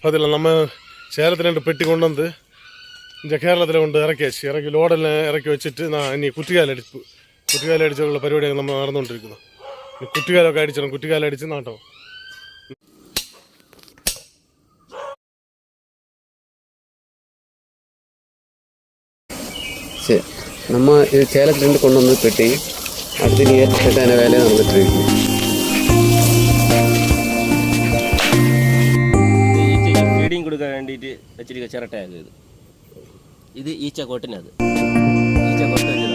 அதில் நம்ம சேலத்தில் 2 பெட்டி கொண்டு வந்து இந்த கேரளத்தில் கொண்டு இறக்கி லோடெல்லாம் இறக்கி வச்சுட்டு நான் இனி குட்டிக்கால் அடிச்சுள்ள പരിപാടിയൊക്കെ നമ്മൾ നടന്നുകൊണ്ടിരിക്കുന്നു. കുട്ടിക്കാലൊക്കെ അടിച്ചിடும், കുട്ടിക്കാലം അടിച്ച് നാട്ടോ. சரி, நம்ம இது சேலத்துலேருந்து கொண்டு வந்து பெட்டி அடுத்து நீ ஏற்றிட்டு அந்த வேலையை நடந்துட்டு இருக்கு. ഫീഡിങ് കൊടുക്കാൻ വേണ്ടിയിട്ട് വെച്ചിരിക്കുക ചിരട്ടയായത്. ഇത് ഈച്ച കൊട്ടിനത് ഈച്ച കൊട്ട് വെച്ചതാണ്.